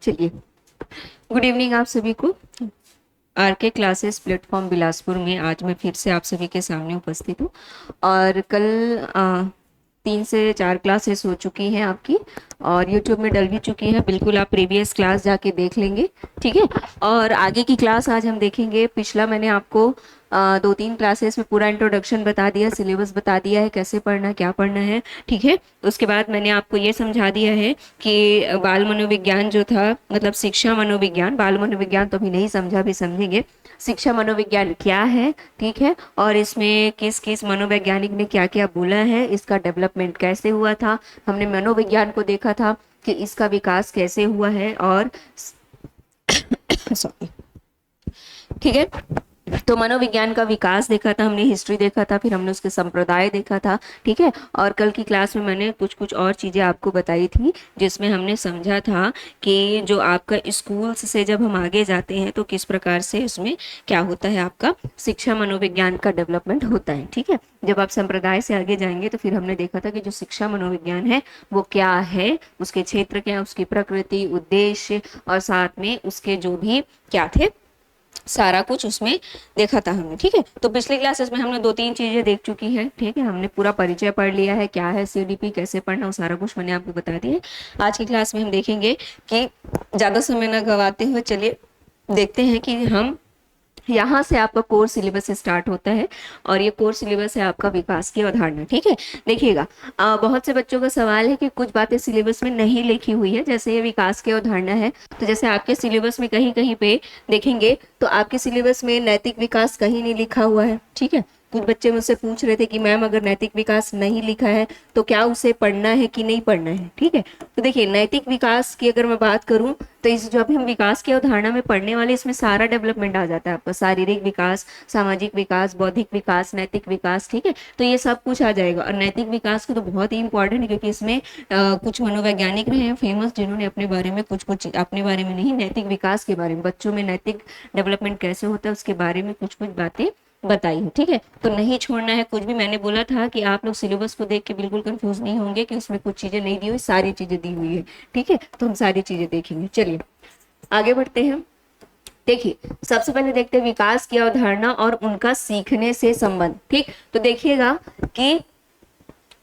चलिए, good evening आप सभी को। आर के क्लासेस प्लेटफॉर्म बिलासपुर में आज मैं फिर से आप सभी के सामने उपस्थित हूँ। और कल 3 से 4 क्लासेस हो चुकी हैं आपकी और यूट्यूब में डल भी चुकी हैं। बिल्कुल आप प्रीवियस क्लास जाके देख लेंगे, ठीक है। और आगे की क्लास आज हम देखेंगे। पिछला मैंने आपको 2-3 क्लासेस में पूरा इंट्रोडक्शन बता दिया, सिलेबस बता दिया है, कैसे पढ़ना क्या पढ़ना है, ठीक है। उसके बाद मैंने आपको ये समझा दिया है कि बाल मनोविज्ञान जो था, मतलब शिक्षा मनोविज्ञान, बाल मनोविज्ञान तो अभी नहीं समझा, भी समझेंगे। शिक्षा मनोविज्ञान क्या है, ठीक है, और इसमें किस किस मनोवैज्ञानिक ने क्या क्या बोला है, इसका डेवलपमेंट कैसे हुआ था। हमने मनोविज्ञान को देखा था कि इसका विकास कैसे हुआ है, और सॉरी, ठीक है। तो मनोविज्ञान का विकास देखा था हमने, हिस्ट्री देखा था, फिर हमने उसके संप्रदाय देखा था, ठीक है। और कल की क्लास में मैंने कुछ कुछ और चीज़ें आपको बताई थी, जिसमें हमने समझा था कि जो आपका स्कूल्स से जब हम आगे जाते हैं तो किस प्रकार से उसमें क्या होता है, आपका शिक्षा मनोविज्ञान का डेवलपमेंट होता है, ठीक है। जब आप संप्रदाय से आगे जाएंगे तो फिर हमने देखा था कि जो शिक्षा मनोविज्ञान है वो क्या है, उसके क्षेत्र क्या है, उसकी प्रकृति, उद्देश्य, और साथ में उसके जो भी क्या थे, सारा कुछ उसमें देखा था हमने, ठीक है। तो पिछली क्लासेस में हमने 2-3 चीजें देख चुकी है, ठीक है। हमने पूरा परिचय पढ़ लिया है, क्या है सीडीपी, कैसे पढ़ना, वो सारा कुछ मैंने आपको बता दिया है। आज की क्लास में हम देखेंगे कि ज्यादा समय न गवाते हुए चलिए देखते हैं कि हम यहाँ से आपका कोर्स सिलेबस स्टार्ट होता है, और ये कोर्स सिलेबस है आपका विकास की अवधारणा, ठीक है। देखिएगा, बहुत से बच्चों का सवाल है कि कुछ बातें सिलेबस में नहीं लिखी हुई है, जैसे ये विकास की अवधारणा है। तो जैसे आपके सिलेबस में कहीं कहीं पे देखेंगे तो आपके सिलेबस में नैतिक विकास कहीं नहीं लिखा हुआ है, ठीक है। कुछ बच्चे मुझसे पूछ रहे थे कि मैम अगर नैतिक विकास नहीं लिखा है तो क्या उसे पढ़ना है कि नहीं पढ़ना है, ठीक है। तो देखिए, नैतिक विकास की अगर मैं बात करूं तो इस जो अभी हम विकास की अवधारणा में पढ़ने वाले, इसमें सारा डेवलपमेंट आ जाता है आपका, शारीरिक विकास, सामाजिक विकास, बौद्धिक विकास, नैतिक विकास, ठीक है। तो ये सब कुछ आ जाएगा। और नैतिक विकास को तो बहुत ही इंपॉर्टेंट है, क्योंकि इसमें कुछ मनोवैज्ञानिक रहे हैं फेमस, जिन्होंने अपने बारे में कुछ कुछ, अपने बारे में नहीं, नैतिक विकास के बारे में, बच्चों में नैतिक डेवलपमेंट कैसे होता है उसके बारे में कुछ कुछ बातें बताई है, ठीक है। तो नहीं छोड़ना है कुछ भी। मैंने बोला था कि आप लोग सिलेबस को देख के बिल्कुल कंफ्यूज नहीं होंगे कि उसमें कुछ चीजें नहीं दी हुई, सारी चीजें दी हुई है, ठीक है। तो हम सारी चीजें देखेंगे। चलिए आगे बढ़ते हैं। देखिए, सबसे पहले देखते हैं विकास की अवधारणा और उनका सीखने से संबंध, ठीक। तो देखिएगा कि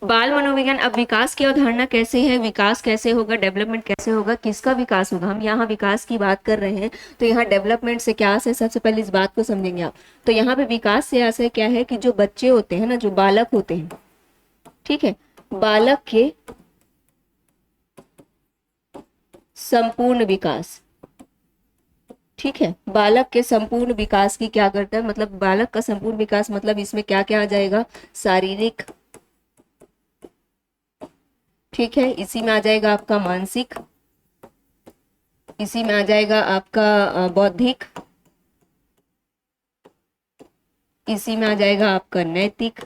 बाल मनोविज्ञान, अब विकास की अवधारणा कैसे है, विकास कैसे होगा, डेवलपमेंट कैसे होगा, किसका विकास होगा। हम यहाँ विकास की बात कर रहे हैं तो यहाँ डेवलपमेंट से क्या आशय, सबसे पहले इस बात को समझेंगे आप। तो यहाँ पे विकास से आशय क्या है कि जो बच्चे होते हैं ना, जो बालक होते हैं, ठीक है, बालक के संपूर्ण विकास, ठीक है, बालक के संपूर्ण विकास की क्या करता है, मतलब बालक का संपूर्ण विकास मतलब इसमें क्या क्या आ जाएगा, शारीरिक, ठीक है, इसी में आ जाएगा आपका मानसिक, इसी में आ जाएगा आपका बौद्धिक, इसी में आ जाएगा आपका नैतिक,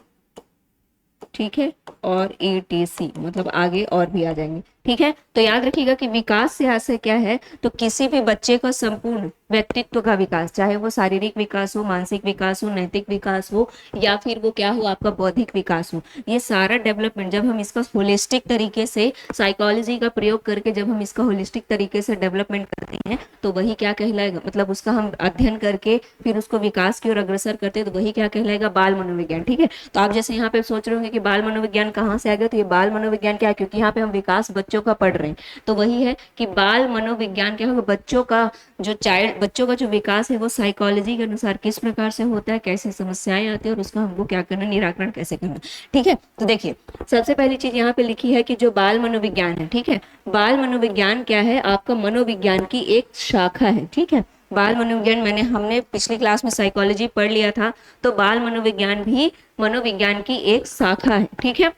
ठीक है, और ETC, मतलब आगे और भी आ जाएंगे, ठीक है। तो याद रखिएगा कि विकास से आशय क्या है, तो किसी भी बच्चे का संपूर्ण व्यक्तित्व का विकास, चाहे वो शारीरिक विकास हो, मानसिक विकास हो, नैतिक विकास हो, या फिर वो क्या हो, आपका बौद्धिक विकास हो, ये सारा डेवलपमेंट जब हम इसका होलिस्टिक तरीके से, साइकोलॉजी का प्रयोग करके जब हम इसका होलिस्टिक तरीके से डेवलपमेंट करते हैं तो वही क्या कहलाएगा, मतलब उसका हम अध्ययन करके फिर उसको विकास की ओर अग्रसर करते हैं तो वही क्या कहलाएगा, बाल मनोविज्ञान, ठीक है। तो आप जैसे यहाँ पे सोच रहे होंगे कि बाल मनोविज्ञान कहाँ से आ गया, तो ये बाल मनोविज्ञान क्या है, क्योंकि यहाँ पे हम विकास बच्चों का पढ़ रहे हैं, तो वही है कि बाल मनोविज्ञान क्या होगा, बच्चों का जो बच्चों का जो विकास है वो साइकोलॉजी के अनुसार किस प्रकार से होता है, कैसी समस्याएं आती है, और उसका हमको क्या करना, निराकरण कैसे करना, ठीक है। तो देखिए, सबसे पहली चीज यहाँ पे लिखी है कि जो बाल मनोविज्ञान है, ठीक है, बाल मनोविज्ञान क्या है, आपका मनोविज्ञान की एक शाखा है, ठीक है। बाल मनोविज्ञान, हमने पिछली क्लास में साइकोलॉजी पढ़ लिया था, तो बाल मनोविज्ञान भी मनोविज्ञान की एक शाखा है, ठीक है।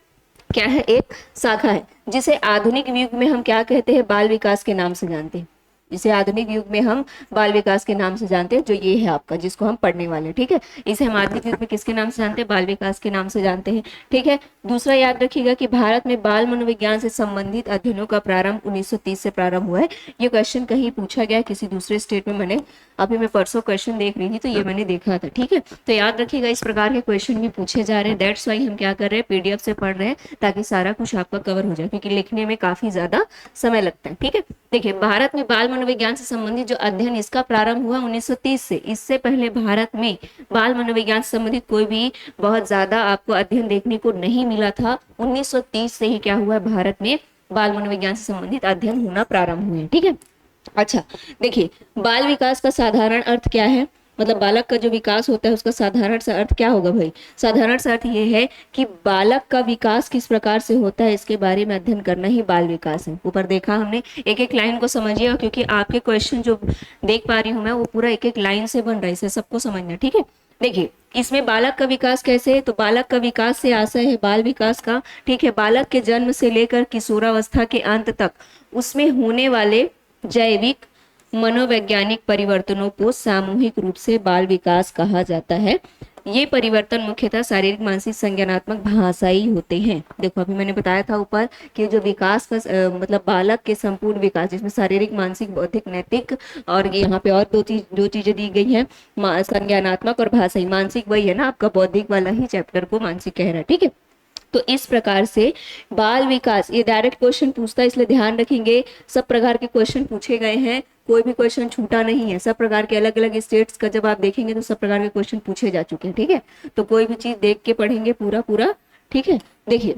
क्या है, एक शाखा है, जिसे आधुनिक युग में हम क्या कहते हैं, बाल विकास के नाम से जानते हैं, जिसे आधुनिक युग में हम बाल विकास के नाम से जानते हैं, जो ये है आपका, जिसको हम पढ़ने वाले हैं, ठीक है। इसे हम आधुनिक युग में किसके नाम से जानते हैं, बाल विकास के नाम से जानते हैं, ठीक है। दूसरा याद रखिएगा कि भारत में बाल मनोविज्ञान से संबंधित अध्ययनों का प्रारंभ 1930 से प्रारंभ हुआ है। ये क्वेश्चन कहीं पूछा गया किसी दूसरे स्टेट में, मैं परसों क्वेश्चन देख रही थी तो ये मैंने देखा था, ठीक है। तो याद रखिएगा इस प्रकार के क्वेश्चन भी पूछे जा रहे हैं, दैट्स वाई हम क्या कर रहे हैं, PDF से पढ़ रहे हैं, ताकि सारा कुछ आपका कवर हो जाए, क्योंकि लिखने में काफी ज्यादा समय लगता है, ठीक है। देखिए, भारत में बाल मनोविज्ञान से संबंधित जो अध्ययन इसका प्रारंभ हुआ 1930 से। इससे पहले भारत में बाल मनोविज्ञान से संबंधित कोई भी बहुत ज्यादा आपको अध्ययन देखने को नहीं मिला था। 1930 से ही क्या हुआ है, भारत में बाल मनोविज्ञान से संबंधित अध्ययन होना प्रारंभ हुए। ठीक है, अच्छा देखिए, बाल विकास का साधारण अर्थ क्या है, मतलब बालक का जो विकास होता है उसका साधारण सा अर्थ क्या होगा भाई। साधारण सा अर्थ ये है कि बालक का विकास किस प्रकार से होता है इसके बारे में अध्ययन करना ही बाल विकास है। ऊपर देखा हमने, एक एक लाइन को समझिएगा क्योंकि आपके क्वेश्चन जो देख पा रही हूँ मैं वो पूरा एक एक लाइन से बन रहा है, इसे सबको समझना। ठीक है, देखिए इसमें बालक का विकास कैसे है, तो बालक का विकास से आशय है बाल विकास का। ठीक है, बालक के जन्म से लेकर किशोरावस्था के अंत तक उसमें होने वाले जैविक मनोवैज्ञानिक परिवर्तनों को सामूहिक रूप से बाल विकास कहा जाता है। ये परिवर्तन मुख्यतः शारीरिक, मानसिक, संज्ञानात्मक, भाषाई होते हैं। देखो अभी मैंने बताया था ऊपर कि जो विकास का मतलब बालक के संपूर्ण विकास जिसमें शारीरिक, मानसिक, बौद्धिक, नैतिक और यहाँ पे और दो चीजें दी गई हैं, संज्ञानात्मक और भाषाई। मानसिक वही है ना आपका बौद्धिक वाला ही चैप्टर को मानसिक कह रहा है। ठीक है, तो इस प्रकार से बाल विकास, ये डायरेक्ट क्वेश्चन पूछता है इसलिए ध्यान रखेंगे, सब प्रकार के क्वेश्चन पूछे गए हैं, कोई भी क्वेश्चन छूटा नहीं है। सब प्रकार के अलग अलग स्टेट्स का जब आप देखेंगे तो सब प्रकार के क्वेश्चन पूछे जा चुके हैं। ठीक है, तो कोई भी चीज देख के पढ़ेंगे पूरा पूरा। ठीक है, देखिए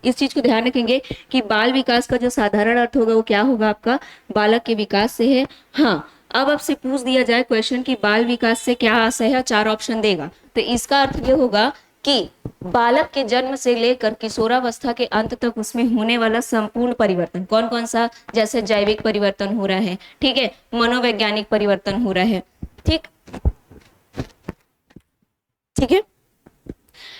इस चीज को ध्यान रखेंगे कि बाल विकास का जो साधारण अर्थ होगा वो क्या होगा आपका, बालक के विकास से है। हाँ, अब आपसे पूछ दिया जाए क्वेश्चन कि बाल विकास से क्या आशय है, 4 ऑप्शन देगा, तो इसका अर्थ ये होगा कि बालक के जन्म से लेकर किशोरावस्था के अंत तक उसमें होने वाला संपूर्ण परिवर्तन, कौन कौन सा, जैसे जैविक परिवर्तन हो रहा है, ठीक है, मनोवैज्ञानिक परिवर्तन हो रहा है। ठीक ठीक है,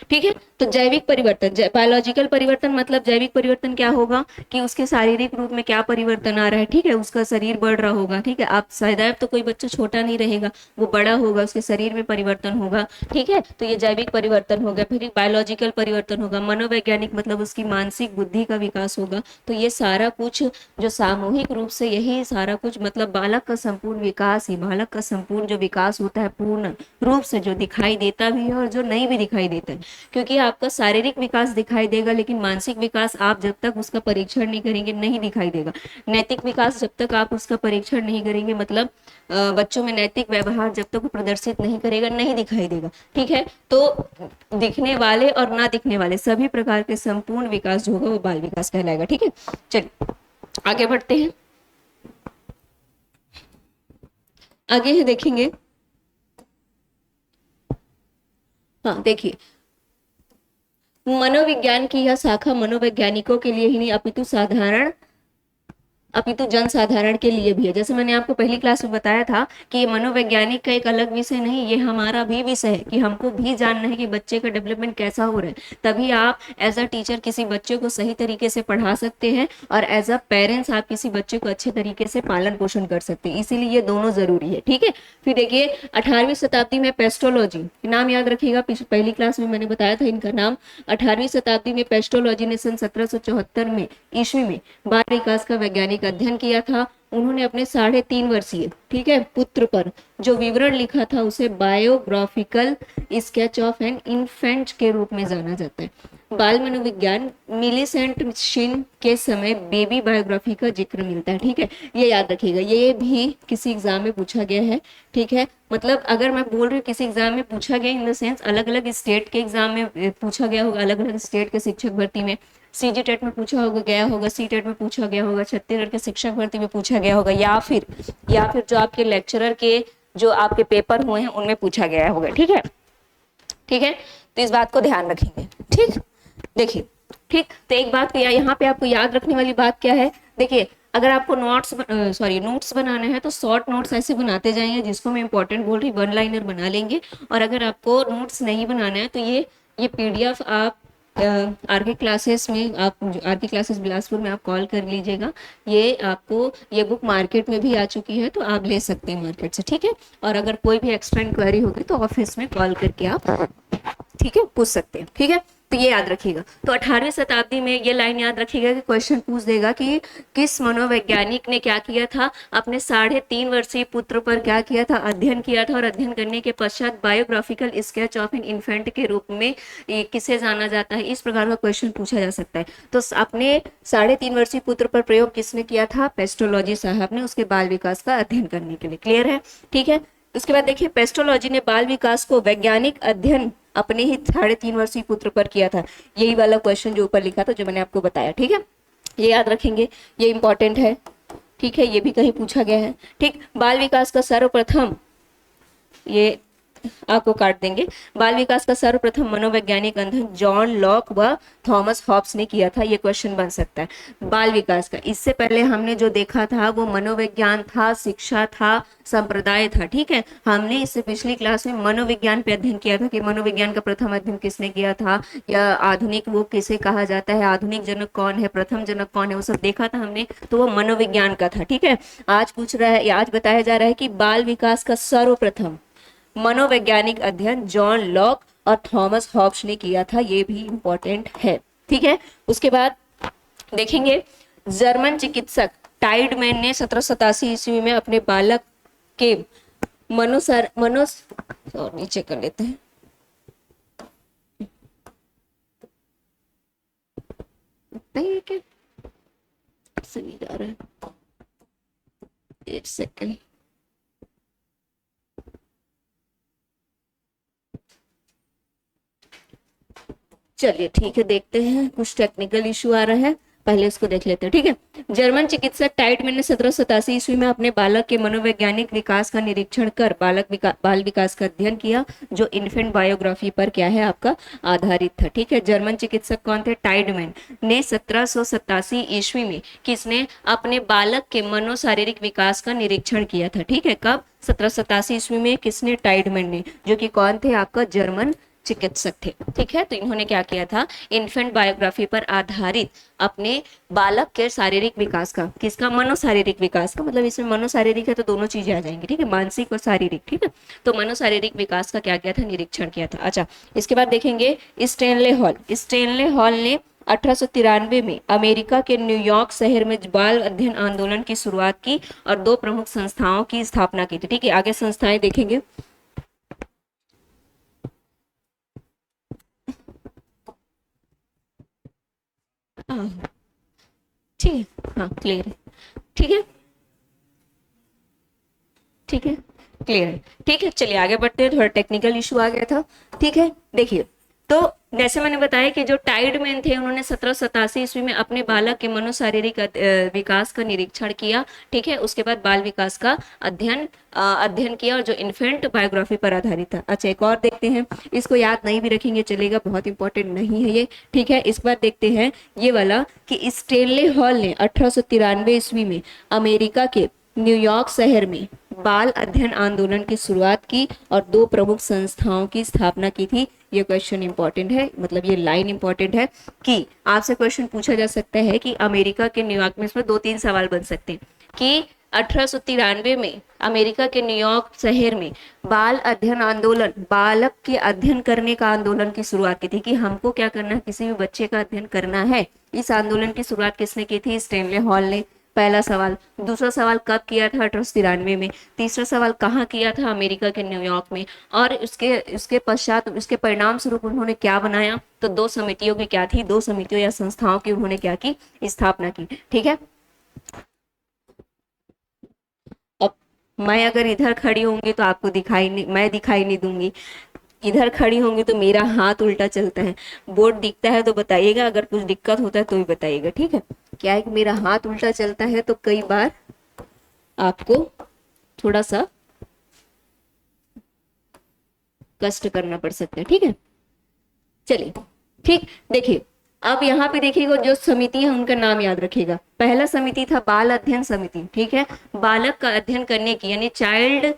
ठीक है, तो जैविक परिवर्तन, बायोलॉजिकल परिवर्तन मतलब जैविक परिवर्तन क्या होगा कि उसके शारीरिक रूप में क्या परिवर्तन आ रहा है। ठीक है, उसका शरीर बढ़ रहा होगा। ठीक है, आप सदैव तो कोई बच्चा छोटा नहीं रहेगा, वो बड़ा होगा, उसके शरीर में परिवर्तन होगा। ठीक है, तो ये जैविक परिवर्तन होगा। फिर बायोलॉजिकल परिवर्तन होगा, मनोवैज्ञानिक मतलब उसकी मानसिक बुद्धि का विकास होगा। तो ये सारा कुछ जो सामूहिक रूप से यही सारा कुछ मतलब बालक का संपूर्ण विकास ही, बालक का संपूर्ण जो विकास होता है पूर्ण रूप से, जो दिखाई देता भी है और जो नहीं भी दिखाई देता है। क्योंकि आपका शारीरिक विकास दिखाई देगा लेकिन मानसिक विकास आप जब तक उसका परीक्षण नहीं करेंगे नहीं दिखाई देगा। नैतिक विकास जब तक आप उसका परीक्षण नहीं करेंगे, मतलब बच्चों में नैतिक व्यवहार जब तक वो प्रदर्शित नहीं करेगा नहीं दिखाई देगा। ठीक है, तो दिखने वाले और ना दिखने वाले सभी प्रकार के संपूर्ण विकास जो होगा वो बाल विकास कहलाएगा। ठीक है, चलिए आगे बढ़ते हैं। आगे है देखेंगे, हाँ देखिए, मनोविज्ञान की यह शाखा मनोवैज्ञानिकों के लिए ही नहीं अपितु जन साधारण के लिए भी है। जैसे मैंने आपको पहली क्लास में बताया था कि ये मनोवैज्ञानिक का एक अलग विषय नहीं, ये हमारा भी विषय है कि हमको भी जानना है कि बच्चे का डेवलपमेंट कैसा हो रहा है। तभी आप एज अ टीचर किसी बच्चे को सही तरीके से पढ़ा सकते हैं और एज अ पेरेंट्स आप किसी बच्चे को अच्छे तरीके से पालन पोषण कर सकते हैं, इसीलिए ये दोनों जरूरी है। ठीक है, फिर देखिए 18वीं शताब्दी में पेस्टोलॉजी, नाम याद रखिएगा, पहली क्लास में मैंने बताया था इनका नाम। 18वीं शताब्दी में पेस्टोलॉजी ने सन 1774 में ईस्वी में बाल विकास का वैज्ञानिक अध्ययन किया था। उन्होंने अपने 3.5 वर्षीय, ठीक है, पुत्र पर जो विवरण लिखा था उसे biographical sketch of an infant के रूप में जाना जाता है। बाल मनोविज्ञान मिलीसेंट शिन के समय बेबी बायोग्राफी का जिक्र मिलता है। ठीक है, ये याद रखिएगा, ये भी किसी एग्जाम में पूछा गया है। ठीक है, मतलब अगर मैं बोल रही हूँ किसी एग्जाम में पूछा गया इन द सेंस अलग अलग स्टेट के एग्जाम में पूछा गया होगा, अलग अलग स्टेट के शिक्षक भर्ती में, सीजी टेट में पूछा होगा गया होगा, सी टेट में पूछा गया होगा, छत्तीसगढ़ के शिक्षक भर्ती में पूछा गया होगा, या फिर जो आपके लेक्चरर के जो आपके पेपर हुए हैं उनमें पूछा गया होगा। ठीक है, ठीक है, तो इस बात को ध्यान रखेंगे। ठीक, देखिए, ठीक, तो एक बात यहाँ पे आपको याद रखने वाली बात क्या है, देखिए अगर आपको नोट्स बनाने हैं तो शॉर्ट नोट्स ऐसे बनाते जाएंगे, जिसको मैं इंपॉर्टेंट बोल रही 1 लाइनर बना लेंगे। और अगर आपको नोट्स नहीं बनाना है तो ये पीडीएफ आप आरके क्लासेस में, आप आरके क्लासेस बिलासपुर में आप कॉल कर लीजिएगा। ये आपको ये बुक मार्केट में भी आ चुकी है तो आप ले सकते हैं मार्केट से। ठीक है, और अगर कोई भी एक्स्ट्रा इंक्वायरी होगी तो ऑफिस में कॉल करके आप, ठीक है, पूछ सकते हैं। ठीक है, तो ये याद रखिएगा। तो 18वीं शताब्दी में ये लाइन याद रखिएगा कि क्वेश्चन पूछ देगा कि किस मनोवैज्ञानिक ने क्या किया था, अपने 3.5 वर्षीय पुत्र पर क्या किया था, अध्ययन किया था, और अध्ययन करने के पश्चात biographical sketch of an infant के रूप में ये किसे जाना जाता है, इस प्रकार का क्वेश्चन पूछा जा सकता है। तो अपने 3.5 वर्षीय पुत्र पर प्रयोग किसने किया था, पेस्टोलॉजी साहब ने, उसके बाल विकास का अध्ययन करने के लिए। क्लियर है, ठीक है। उसके बाद देखिए, पेस्टोलॉजी ने बाल विकास को वैज्ञानिक अध्ययन अपने ही 3.5 वर्षीय पुत्र पर किया था। यही वाला क्वेश्चन जो ऊपर लिखा था, जो मैंने आपको बताया, ठीक है। ये याद रखेंगे, ये इंपॉर्टेंट है, ठीक है, ये भी कहीं पूछा गया है। ठीक, बाल विकास का सर्वप्रथम, ये आपको काट देंगे, बाल विकास का सर्वप्रथम मनोवैज्ञानिक अध्ययन जॉन लॉक व थॉमस हॉब्स ने किया था। ये क्वेश्चन बन सकता है बाल विकास का। इससे पहले हमने जो देखा था वो मनोविज्ञान था, शिक्षा था, संप्रदाय था, ठीक है। हमने इससे पिछली क्लास में मनोविज्ञान पे अध्ययन किया था कि मनोविज्ञान का प्रथम अध्ययन किसने किया था, या आधुनिक वो किसे कहा जाता है, आधुनिक जनक कौन है, प्रथम जनक कौन है, वो सब देखा था हमने, तो वो मनोविज्ञान का था, ठीक है। आज पूछ रहा है, आज बताया जा रहा है कि बाल विकास का सर्वप्रथम मनोवैज्ञानिक अध्ययन जॉन लॉक और थॉमस हॉब्स ने किया था। ये भी इंपॉर्टेंट है, ठीक है। उसके बाद देखेंगे, जर्मन चिकित्सक टाइडमैन ने 1787 ईस्वी में अपने बालक के नीचे कर लेते हैं, सही जा रहा है, एक सेकंड, चलिए ठीक है, देखते हैं, कुछ टेक्निकल इशू आ रहा है, पहले इसको देख लेते हैं, ठीक है। जर्मन चिकित्सक टाइडमैन ने 1787 ईस्वी में अपने बालक के मनोवैज्ञानिक विकास का निरीक्षण कर बाल विकास का अध्ययन किया, जो इन्फेंट बायोग्राफी पर क्या है आपका आधारित था, ठीक है। जर्मन चिकित्सक कौन थे, टाइडमैन ने 1787 ईस्वी में किसने अपने बालक के मनोशारीरिक विकास का निरीक्षण किया था, ठीक है। कब, 1787 ईस्वी में, किसने, टाइडमैन ने, जो कि कौन थे आपका जर्मन चिकित्सक थे, ठीक है। तो इन्होंने क्या किया था, इन्फेंट बायोग्राफी पर आधारित अपने बालक के शारीरिक विकास का, किसका, मनोशारीरिक विकास का, मतलब इसमें मनोशारीरिक है तो दोनों चीजें आ जाएंगी, ठीक है, मानसिक और शारीरिक, ठीक है। तो मनोशारीरिक विकास का क्या किया था, निरीक्षण किया था। अच्छा, इसके बाद देखेंगे स्टेनले हॉल ने 1893 में अमेरिका के न्यूयॉर्क शहर में बाल अध्ययन आंदोलन की शुरुआत की और 2 प्रमुख संस्थाओं की स्थापना की थी, ठीक है। आगे संस्थाएं देखेंगे, ठीक है, हाँ क्लियर है, ठीक है, ठीक है, क्लियर है, ठीक है। चलिए आगे बढ़ते हैं, थोड़ा टेक्निकल इशू आ गया था, ठीक है। देखिए, तो जैसे मैंने बताया कि जो टाइडमैन थे, उन्होंने 1787 ईस्वी में अपने बालक के मनोशारीरिक विकास का निरीक्षण किया, ठीक है। उसके बाद बाल विकास का अध्ययन किया, और जो इन्फेंट बायोग्राफी पर आधारित था। अच्छा, एक और देखते हैं, इसको याद नहीं भी रखेंगे चलेगा, बहुत इंपॉर्टेंट नहीं है ये, ठीक है। इस बार देखते हैं ये वाला कि स्टेनले हॉल ने 1893 ईस्वी में अमेरिका के न्यूयॉर्क शहर में बाल अध्ययन आंदोलन की शुरुआत की और 2 प्रमुख संस्थाओं की स्थापना की थी। ये क्वेश्चन इंपॉर्टेंट है, मतलब ये लाइन इंपॉर्टेंट है कि आपसे क्वेश्चन पूछा जा सकता है कि अमेरिका के न्यूयॉर्क में, इसमें 2-3 सवाल बन सकते हैं कि 1893 में अमेरिका के न्यूयॉर्क शहर में बाल अध्ययन आंदोलन, बालक के अध्ययन करने का आंदोलन की शुरुआत की थी, कि हमको क्या करना है, किसी भी बच्चे का अध्ययन करना है। इस आंदोलन की शुरुआत किसने की थी, स्टेनले हॉल ने, पहला सवाल। दूसरा सवाल कब किया था, 1893 में। तीसरा सवाल कहाँ किया था, अमेरिका के न्यूयॉर्क में। और उसके पश्चात, उसके परिणाम स्वरूप उन्होंने क्या बनाया, तो 2 समितियों की क्या थी, 2 समितियों या संस्थाओं की उन्होंने क्या की, स्थापना की, ठीक है। अब मैं अगर इधर खड़ी होंगी तो आपको मैं दिखाई नहीं दूंगी, इधर खड़ी होंगी तो मेरा हाथ उल्टा चलता है। बोर्ड दिखता है तो बताइएगा, अगर कुछ दिक्कत होता है तो भी बताइएगा, ठीक है। क्या है कि मेरा हाथ उल्टा चलता है तो कई बार आपको थोड़ा सा कष्ट करना पड़ सकता है, ठीक है। चलिए, ठीक, देखिए, अब यहाँ पे देखिएगा, जो समिति है उनका नाम याद रखिएगा। पहला समिति था बाल अध्ययन समिति, ठीक है, बालक का अध्ययन करने की, यानी चाइल्ड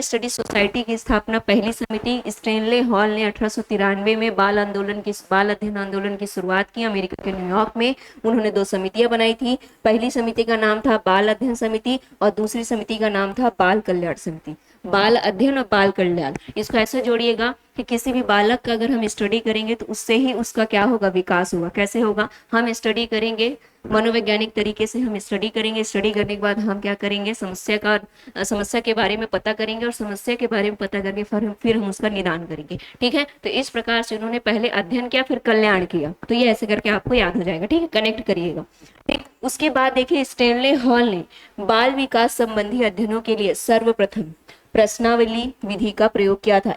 स्टडी सोसाइटी की स्थापना पहली समिति स्टेनले हॉल ने 1893 में बाल अध्ययन आंदोलन की शुरुआत की अमेरिका के न्यूयॉर्क में। उन्होंने 2 समितियां बनाई थी। पहली समिति का नाम था बाल अध्ययन समिति और दूसरी समिति का नाम था बाल कल्याण समिति। बाल अध्ययन और बाल कल्याण, इसको ऐसे जोड़िएगा कि किसी भी बालक का अगर हम स्टडी करेंगे तो उससे ही उसका क्या होगा, विकास होगा। कैसे होगा, हम स्टडी करेंगे मनोवैज्ञानिक तरीके से, हम स्टडी करेंगे, स्टडी करने के बाद हम क्या करेंगे, समस्या के बारे में पता करेंगे, और समस्या के बारे में पता करके फिर हम उसका निदान करेंगे। ठीक है, तो इस प्रकार से उन्होंने पहले अध्ययन किया फिर कल्याण किया। तो ये ऐसे करके आपको याद हो जाएगा। ठीक है, कनेक्ट करिएगा। ठीक, उसके बाद देखिए स्टेनले हॉल ने बाल विकास संबंधी अध्ययनों के लिए सर्वप्रथम प्रश्नावली विधि का प्रयोग किया था।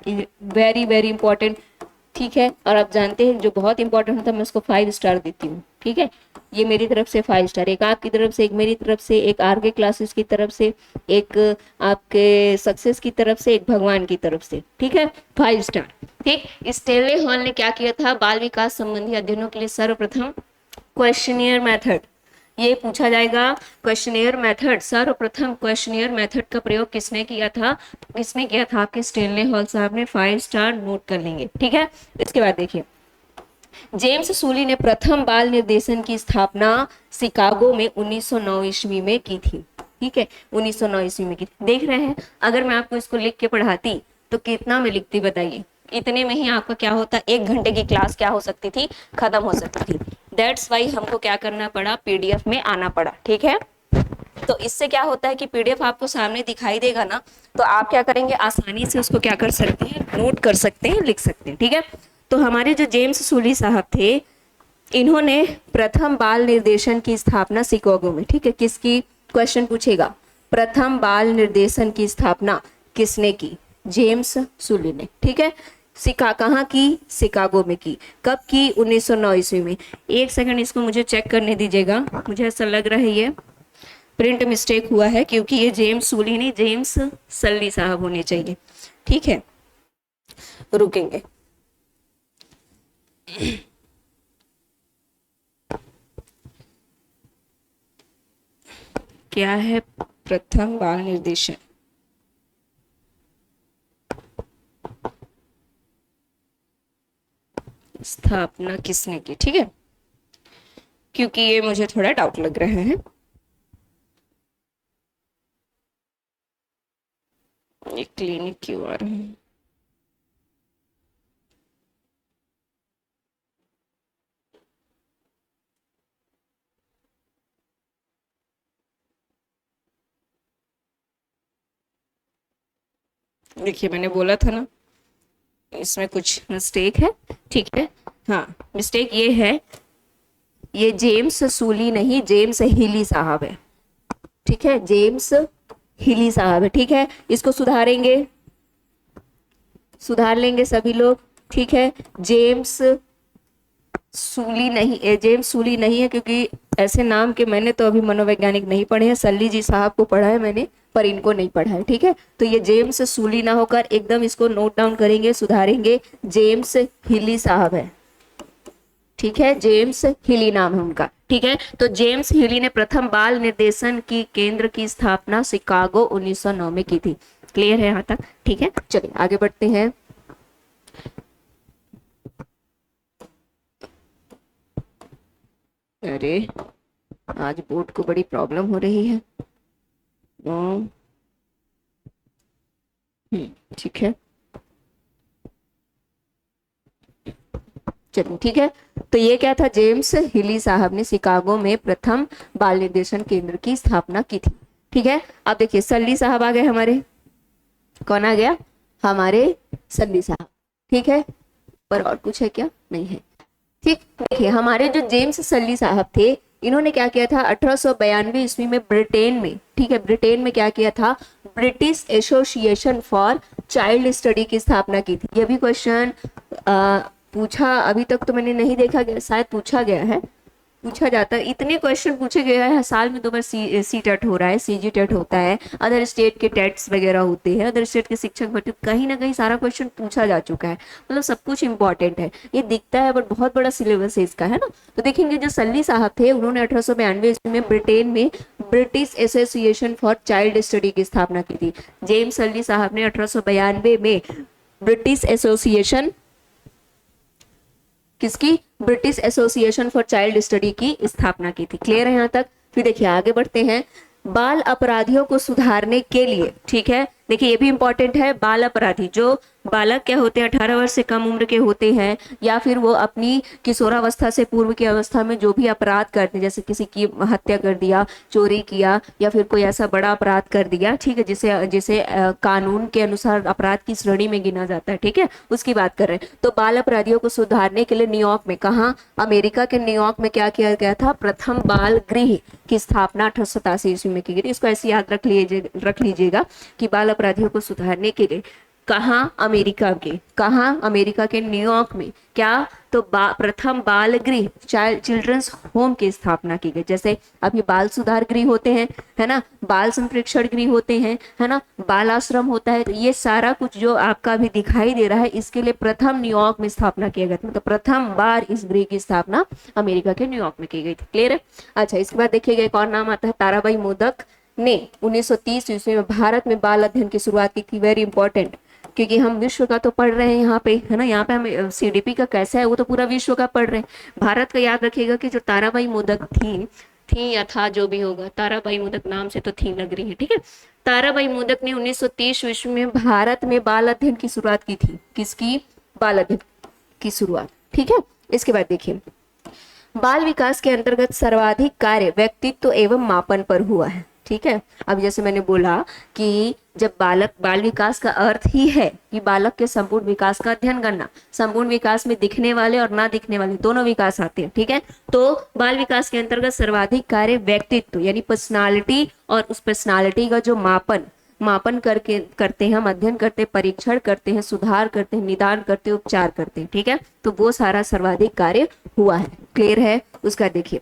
Very very important. ठीक है, और आप जानते हैं जो बहुत इंपॉर्टेंट होता है मैं उसको 5 स्टार देती हूँ। ठीक है, ये मेरी तरफ से 5 स्टार, एक आपकी तरफ से, एक मेरी तरफ से, एक आर के क्लासेस की तरफ से, एक आपके सक्सेस की तरफ से, एक भगवान की तरफ से। ठीक है, 5 स्टार। ठीक, स्टेनले हॉल ने क्या किया था, बाल विकास संबंधी अध्ययनों के लिए सर्वप्रथम क्वेश्चनियर मेथड, ये पूछा जाएगा क्वेश्चनियर मेथड, सर्वप्रथम क्वेश्चनियर मेथड का प्रयोग किसने किया था, किसने किया था, आपके स्टेनले हॉल साहब ने। 5 स्टार नोट कर लेंगे। ठीक है, इसके बाद देखिए जेम्स सूली ने प्रथम बाल निर्देशन की स्थापना शिकागो में 1909 ईस्वी में की थी। ठीक है, 1909 ईस्वी में की थी। देख रहे हैं, अगर मैं आपको इसको लिख के पढ़ाती तो कितना में लिखती बताइए, इतने में ही आपका क्या होता, 1 घंटे की क्लास क्या हो सकती थी, खत्म हो सकती थी। दैट्स वाई हमको क्या करना पड़ा, पीडीएफ में आना पड़ा। ठीक है, तो इससे क्या होता है कि पीडीएफ आपको सामने दिखाई देगा ना, तो आप क्या करेंगे, आसानी से उसको क्या कर सकते हैं, नोट कर सकते हैं, लिख सकते हैं। ठीक है, तो हमारे जो जेम्स सूली साहब थे, इन्होंने प्रथम बाल निर्देशन की स्थापना शिकागो में, ठीक है, किसकी, क्वेश्चन पूछेगा, प्रथम बाल निर्देशन की स्थापना किसने की, जेम्स सूली ने। ठीक है, कहाँ की, शिकागो में की। कब की, 1909 ईस्वी में। एक सेकंड इसको मुझे चेक करने दीजिएगा, मुझे ऐसा लग रहा है ये प्रिंट मिस्टेक हुआ है, क्योंकि ये जेम्स सूली नहीं, जेम्स सल्ली साहब होने चाहिए। ठीक है, रुकेंगे। क्या है प्रथम बाल निर्देशन, स्थापना किसने की। ठीक है, क्योंकि ये मुझे थोड़ा डाउट लग रहा है। ये क्लिनिक क्यों आ रहा है, देखिए मैंने बोला था ना इसमें कुछ मिस्टेक है। ठीक है, हाँ मिस्टेक ये है, ये जेम्स सूली नहीं, जेम्स हिली साहब है। ठीक है, जेम्स हिली साहब है। ठीक है, इसको सुधारेंगे, सुधार लेंगे सभी लोग। ठीक है, जेम्स सूली नहीं, जेम्स सूली नहीं है, क्योंकि ऐसे नाम के मैंने तो अभी मनोवैज्ञानिक नहीं पढ़े हैं, सल्ली जी साहब को पढ़ा है मैंने, पर इनको नहीं पढ़ा है। ठीक है, तो ये जेम्स सूली ना होकर एकदम इसको नोट डाउन करेंगे, सुधारेंगे, जेम्स हिली साहब है। ठीक है, जेम्स हिली नाम है उनका। ठीक है, तो जेम्स हिली ने प्रथम बाल निर्देशन की केंद्र की स्थापना शिकागो 1909 में की थी। क्लियर है यहाँ तक। ठीक है, चलिए आगे बढ़ते हैं। अरे आज बोर्ड को बड़ी प्रॉब्लम हो रही है। ठीक है, चलिए ठीक है, तो ये क्या था, जेम्स हिली साहब ने शिकागो में प्रथम बाल निर्देशन केंद्र की स्थापना की थी। ठीक है, अब देखिए सल्ली साहब आ गए हमारे, कौन आ गया, हमारे सल्ली साहब। ठीक है, पर और कुछ है क्या, नहीं है। ठीक, देखिए हमारे जो जेम्स सल्ली साहब थे, इन्होंने क्या किया था, 1892 ईस्वी में ब्रिटेन में, ठीक है, ब्रिटेन में क्या किया था, British association for child study की स्थापना की थी। ये भी क्वेश्चन पूछा, अभी तक तो मैंने नहीं देखा गया, शायद पूछा गया है, पूछा जाता है, इतने क्वेश्चन पूछे गए हैं साल में। 2 बार सी टेट हो रहा है, सीजी टेट होता है, अदर स्टेट के टेट्स वगैरह होते हैं, अदर स्टेट के शिक्षक भर्ती, कहीं ना कहीं सारा क्वेश्चन पूछा जा चुका है, मतलब सब कुछ इंपॉर्टेंट है। ये दिखता है बट बहुत बड़ा सिलेबस है इसका, है ना। तो देखेंगे जो सल्ली साहब थे, उन्होंने 1892 ईस्वी में ब्रिटेन में British association for child study की स्थापना की थी। जेम्स सल्ली साहब ने 1892 में ब्रिटिश एसोसिएशन, किसकी, British association for child study की स्थापना की थी। क्लियर है यहाँ तक। फिर देखिए आगे बढ़ते हैं, बाल अपराधियों को सुधारने के लिए, ठीक है, देखिए ये भी इंपॉर्टेंट है। बाल अपराधी, जो बालक क्या होते हैं 18 वर्ष से कम उम्र के होते हैं, या फिर वो अपनी किशोरावस्था से पूर्व की अवस्था में जो भी अपराध करते हैं, जैसे किसी की हत्या कर दिया, चोरी किया, या फिर कोई ऐसा बड़ा अपराध कर दिया, ठीक है, जिसे जिसे कानून के अनुसार अपराध की श्रेणी में गिना जाता है, ठीक है, उसकी बात कर रहे हैं। तो बाल अपराधियों को सुधारने के लिए न्यूयॉर्क में, कहाँ, अमेरिका के न्यूयॉर्क में क्या किया गया था, प्रथम बाल गृह की स्थापना 1887 ईस्वी में की गई थी। इसको ऐसे याद रख लीजिएगा कि बाल अपराधियों को सुधारने के लिए कहाँ, अमेरिका के, कहाँ, अमेरिका के न्यूयॉर्क में, क्या, तो प्रथम बाल गृह, चाइल्ड चिल्ड्रंस होम की स्थापना की गई। जैसे अभी बाल सुधार गृह होते हैं, है ना, बाल संप्रेक्षण गृह होते हैं, है ना, बाल आश्रम होता है। तो ये सारा कुछ जो आपका अभी दिखाई दे रहा है, इसके लिए प्रथम न्यूयॉर्क में स्थापना किया गया था। मतलब प्रथम बार इस गृह की स्थापना अमेरिका के न्यूयॉर्क में की गई थी। क्लियर है? अच्छा, इसके बाद देखिएगा एक और नाम आता है, ताराबाई मोदक ने 1930 ईस्वी में भारत में बाल अध्ययन की शुरुआत की थी। वेरी इंपॉर्टेंट, क्योंकि हम विश्व का तो पढ़ रहे हैं यहाँ पे, है ना, यहाँ पे हम सीडीपी का कैसा है वो तो पूरा विश्व का पढ़ रहे हैं। भारत का याद रखिएगा कि जो ताराबाई मोदक थी या था, जो भी होगा, ताराबाई मोदक नाम से तो थी लग रही है, ठीक है। ताराबाई मोदक ने 1930 ईस्वी में भारत में बाल अध्ययन की शुरुआत की थी। किसकी? बाल अध्ययन की शुरुआत, ठीक है। इसके बाद देखिए, बाल विकास के अंतर्गत सर्वाधिक कार्य व्यक्तित्व एवं मापन पर हुआ है, ठीक है। अब जैसे मैंने बोला कि जब बाल विकास का अर्थ ही है कि बालक के संपूर्ण विकास का अध्ययन करना, संपूर्ण विकास में दिखने वाले और ना दिखने वाले दोनों विकास आते हैं, ठीक है। तो बाल विकास के अंतर्गत सर्वाधिक कार्य व्यक्तित्व यानी पर्सनालिटी, और उस पर्सनालिटी का जो मापन करते हैं, हम अध्ययन करते हैं, परीक्षण करते हैं, सुधार करते हैं, निदान करते हैं, उपचार करते हैं, ठीक है। तो वो सारा सर्वाधिक कार्य हुआ है। क्लियर है? उसका देखिए,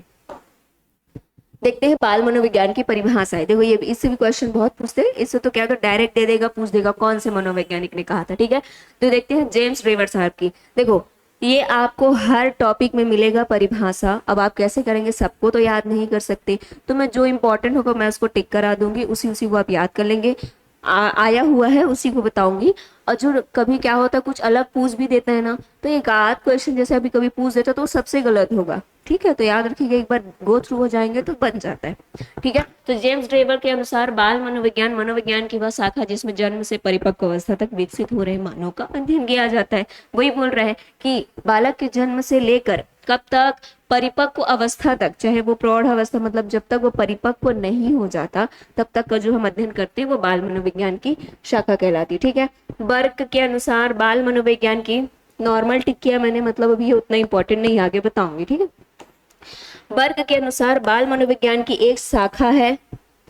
देखते हैं बाल मनोविज्ञान की परिभाषा है। देखो ये इससे भी क्वेश्चन बहुत पूछते हैं, इससे तो क्या कर डायरेक्ट दे देगा, पूछ देगा कौन से मनोवैज्ञानिक ने कहा था, ठीक है। तो देखते हैं जेम्स रेवर साहब की। देखो ये आपको हर टॉपिक में मिलेगा परिभाषा। अब आप कैसे करेंगे, सबको तो याद नहीं कर सकते, तो मैं जो इंपॉर्टेंट होगा मैं उसको टिक करा दूंगी, उसी को आप याद कर लेंगे। आया हुआ है उसी को बताऊंगी। और जो कभी क्या होता है कुछ अलग पूछ भी देता है ना, तो एक आध क्वेश्चन जैसे अभी कभी पूछ देता तो सबसे गलत होगा, ठीक है। तो याद रखिएगा, एक बार गो थ्रू हो जाएंगे तो बन जाता है, ठीक है। तो जेम्स ड्रेवर के अनुसार बाल मनोविज्ञान की वह शाखा जिसमें जन्म से परिपक्व अवस्था तक विकसित हो रहे मानव का अध्ययन किया जाता है। वही बोल रहे हैं कि बालक के जन्म से लेकर कब तक, परिपक्व अवस्था तक, चाहे वो प्रौढ़ अवस्था, मतलब जब तक वो परिपक्व नहीं हो जाता तब तक का जो हम अध्ययन करते हैं वो बाल मनोविज्ञान की शाखा कहलाती है, ठीक है। वर्ग के अनुसार बाल मनोविज्ञान की, नॉर्मल टिक किया मैंने, मतलब अभी उतना इंपॉर्टेंट नहीं, आगे बताऊंगी, ठीक है। वर्ग के अनुसार बाल मनोविज्ञान की एक शाखा है,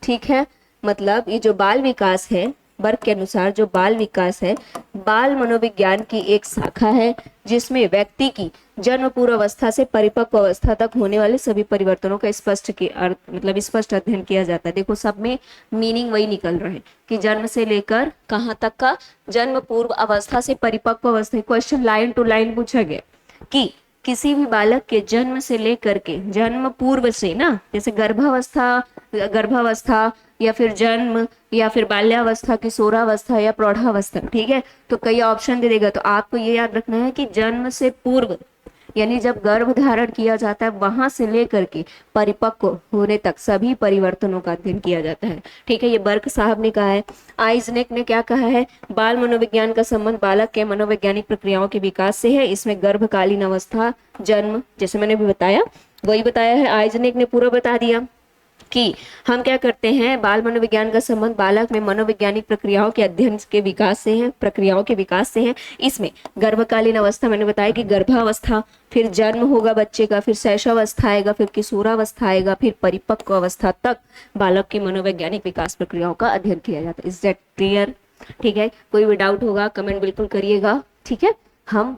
ठीक है। मतलब ये जो बाल विकास है, वर्ग के अनुसार जो बाल विकास है, बाल मनोविज्ञान की एक शाखा है जिसमें व्यक्ति की जन्म पूर्व अवस्था से परिपक्व अवस्था तक होने वाले सभी परिवर्तनों का स्पष्ट अध्ययन किया जाता है। देखो सब में मीनिंग वही निकल रहा है कि जन्म से लेकर कहाँ तक का, जन्म पूर्व अवस्था से परिपक्व अवस्था। क्वेश्चन लाइन टू लाइन पूछा गया कि किसी भी बालक के जन्म से लेकर के जन्म पूर्व से ना, जैसे गर्भावस्था या फिर जन्म या फिर बाल्यावस्था, किशोरावस्था या प्रौढ़ावस्था, ठीक है। तो कई ऑप्शन दे देगा, तो आपको ये याद रखना है कि जन्म से पूर्व यानी जब गर्भ धारण किया जाता है वहां से लेकर के परिपक्व होने तक सभी परिवर्तनों का अध्ययन किया जाता है, ठीक है। ये बर्क साहब ने कहा है। आइजनेक ने क्या कहा है, बाल मनोविज्ञान का संबंध बालक के मनोवैज्ञानिक प्रक्रियाओं के विकास से है। इसमें गर्भकालीन अवस्था, जन्म, जैसे मैंने भी बताया वही बताया है, आइजनेक ने पूरा बता दिया कि हम क्या करते हैं, बाल मनोविज्ञान का संबंध बालक में मनोवैज्ञानिक प्रक्रियाओं के अध्ययन के विकास से है, प्रक्रियाओं के विकास से है। इसमें गर्भकालीन अवस्था मैंने बताया कि गर्भावस्था, फिर जन्म होगा बच्चे का, फिर शैशवावस्था आएगा, फिर किशोरावस्था आएगा, फिर परिपक्व अवस्था तक बालक की मनोवैज्ञानिक विकास प्रक्रियाओं का अध्ययन किया जाता है। Is that clear? ठीक है, कोई भी डाउट होगा कमेंट बिल्कुल करिएगा, ठीक है। हम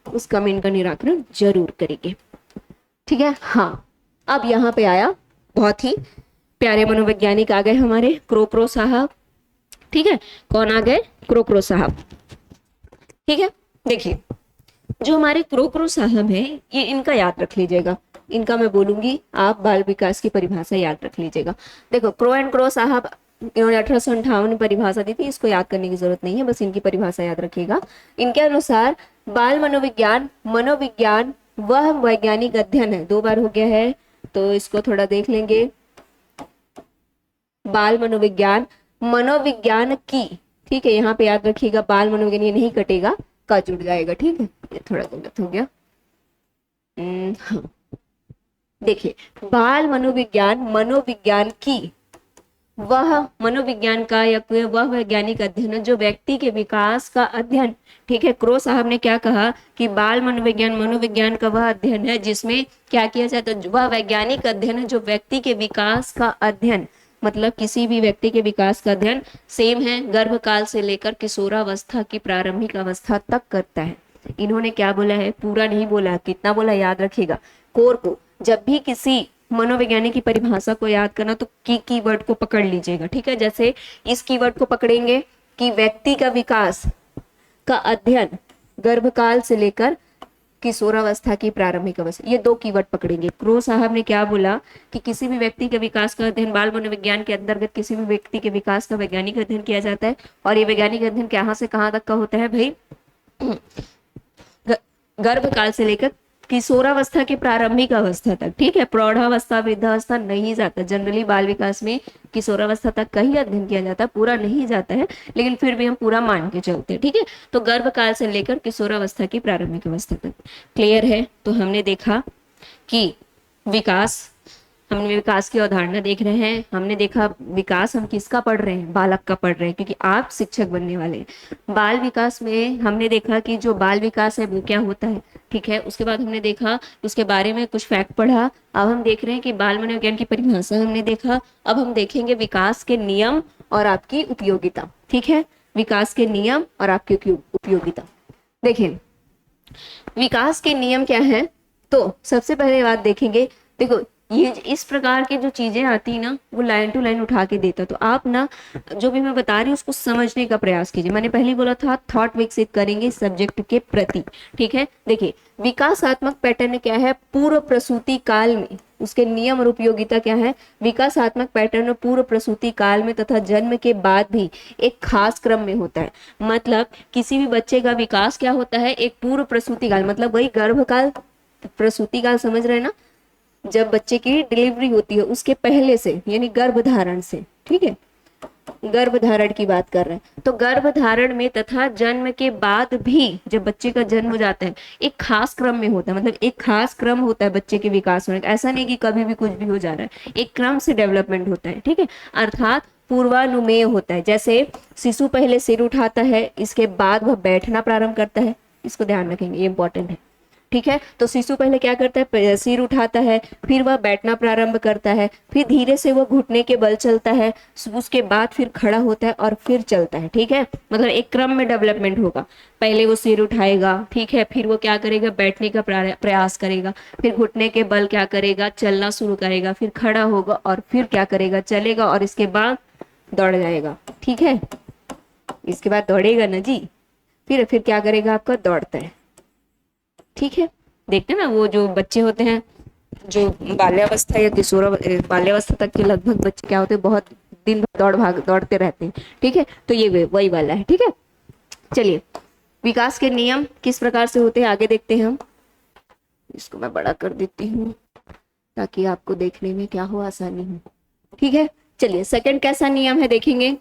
उस कमेंट का निराकरण जरूर करेंगे, ठीक है। हाँ, अब यहाँ पे आया बहुत ही प्यारे मनोवैज्ञानिक आ गए हमारे, क्रोक्रो साहब, ठीक है। कौन आ गए? क्रोक्रो साहब, ठीक है। देखिए जो हमारे क्रोक्रो साहब हैं, ये इनका याद रख लीजिएगा, इनका मैं बोलूंगी, आप बाल विकास की परिभाषा याद रख लीजिएगा। देखो क्रो एंड क्रो साहब, इन्होंने 1858 में परिभाषा दी थी, इसको याद करने की जरूरत नहीं है, बस इनकी परिभाषा याद रखिएगा। इनके अनुसार बाल मनोविज्ञान वह वैज्ञानिक अध्ययन है, 2 बार हो गया है तो इसको थोड़ा देख लेंगे। बाल मनोविज्ञान मनोविज्ञान की, ठीक है, यहाँ पे याद रखिएगा बाल मनोविज्ञान, ये नहीं कटेगा, का जुड़ जाएगा, ठीक है, ये थोड़ा गलत हो गया। हाँ, देखिए, बाल मनोविज्ञान, मनोविज्ञान की वह मनोविज्ञान का या कोई वह वैज्ञानिक अध्ययन है जो व्यक्ति के विकास का अध्ययन, ठीक है, क्रो साहब ने क्या कहा कि बाल मनोविज्ञान मनोविज्ञान का वह अध्ययन है जिसमें क्या किया जाता है, वह वैज्ञानिक अध्ययन है जो व्यक्ति के विकास का अध्ययन, मतलब किसी भी व्यक्ति के विकास का अध्ययन सेम है, गर्भकाल से लेकर किशोरावस्था की प्रारंभिक अवस्था तक करता है। इन्होंने क्या बोला है, पूरा नहीं बोला, कितना बोला याद रखिएगा, कोर को। जब भी किसी मनोवैज्ञानिक की परिभाषा को याद करना तो कीवर्ड को पकड़ लीजिएगा, ठीक है, जैसे इस कीवर्ड को पकड़ेंगे कि व्यक्ति का विकास का अध्ययन गर्भकाल से लेकर किशोरावस्था की प्रारंभिक अवस्था, ये दो कीवर्ड पकड़ेंगे। क्रो साहब ने क्या बोला कि किसी भी व्यक्ति के विकास का अध्ययन, बाल मनोविज्ञान के अंतर्गत किसी भी व्यक्ति के विकास का वैज्ञानिक अध्ययन किया जाता है, और ये वैज्ञानिक अध्ययन कहाँ से कहाँ तक का होता है भाई, गर्भकाल से लेकर किशोरावस्था की प्रारंभिक अवस्था तक, ठीक है, प्रौढ़ावस्था वृद्धावस्था नहीं जाता, जनरली बाल विकास में किशोरावस्था तक का ही अध्ययन किया जाता है, पूरा नहीं जाता है, लेकिन फिर भी हम पूरा मान के चलते हैं, ठीक है। तो गर्भकाल से लेकर किशोरावस्था की प्रारंभिक अवस्था तक, क्लियर है। तो हमने देखा कि विकास, हमने विकास की अवधारणा देख रहे हैं, हमने देखा विकास हम किसका पढ़ रहे हैं, बालक का पढ़ रहे हैं, क्योंकि आप शिक्षक बनने वाले हैं। बाल विकास में हमने देखा कि जो बाल विकास है वो क्या होता है, ठीक है। उसके बाद हमने देखा, उसके बारे में कुछ फैक्ट पढ़ा। अब हम देख रहे हैं कि बाल मनोविज्ञान की परिभाषा हमने देखा। अब हम देखेंगे विकास के नियम और आपकी उपयोगिता, ठीक है, विकास के नियम और आपकी उपयोगिता। देखिए, विकास के नियम क्या है, तो सबसे पहले बात देखेंगे, देखो ये इस प्रकार की जो चीजें आती है ना, वो लाइन टू लाइन उठा के देता, तो आप ना जो भी मैं बता रही हूँ उसको समझने का प्रयास कीजिए। मैंने पहले बोला था थॉट विकसित करेंगे सब्जेक्ट के प्रति, ठीक है। देखिए, विकासात्मक पैटर्न क्या है, पूर्व प्रसूति काल में उसके नियम और उपयोगिता क्या है। विकासात्मक पैटर्न पूर्व प्रसूति काल में तथा जन्म के बाद भी एक खास क्रम में होता है। मतलब किसी भी बच्चे का विकास क्या होता है, एक पूर्व प्रसूति काल, मतलब वही गर्भकाल, प्रसूति काल समझ रहे हैं ना, जब बच्चे की डिलीवरी होती है उसके पहले से, यानी गर्भधारण से, ठीक है, गर्भधारण की बात कर रहे हैं। तो गर्भधारण में तथा जन्म के बाद भी जब बच्चे का जन्म हो जाता है एक खास क्रम में होता है, मतलब एक खास क्रम होता है बच्चे के विकास होने का, ऐसा नहीं कि कभी भी कुछ भी हो जा रहा है, एक क्रम से डेवलपमेंट होता है, ठीक है, अर्थात पूर्वानुमेय होता है। जैसे शिशु पहले सिर उठाता है, इसके बाद वह बैठना प्रारंभ करता है, इसको ध्यान रखेंगे, ये इंपॉर्टेंट है, ठीक है। तो शिशु पहले क्या करता है, सिर उठाता है, फिर वह बैठना प्रारंभ करता है, फिर धीरे से वह घुटने के बल चलता है, उसके बाद फिर खड़ा होता है और फिर चलता है, ठीक है, मतलब एक क्रम में डेवलपमेंट होगा। पहले वो सिर उठाएगा, ठीक है, फिर वो क्या करेगा, बैठने का प्रयास करेगा, फिर घुटने के बल क्या करेगा, चलना शुरू करेगा, फिर खड़ा होगा और फिर क्या करेगा, चलेगा, और इसके बाद दौड़ जाएगा, ठीक है, इसके बाद दौड़ेगा ना जी, फिर क्या करेगा, आपका दौड़ता है, ठीक है। देखते हैं ना, वो जो बच्चे होते हैं जो बाल्यावस्था या बाल्यावस्था तक के लगभग बच्चे क्या होते हैं, बहुत दिन भर दौड़ते रहते हैं, ठीक है, तो ये वही वाला है, ठीक है। चलिए, विकास के नियम किस प्रकार से होते हैं आगे देखते हैं हम। इसको मैं बड़ा कर देती हूँ ताकि आपको देखने में क्या हो, आसानी हो, ठीक है। चलिए, सेकंड कैसा नियम है देखेंगे।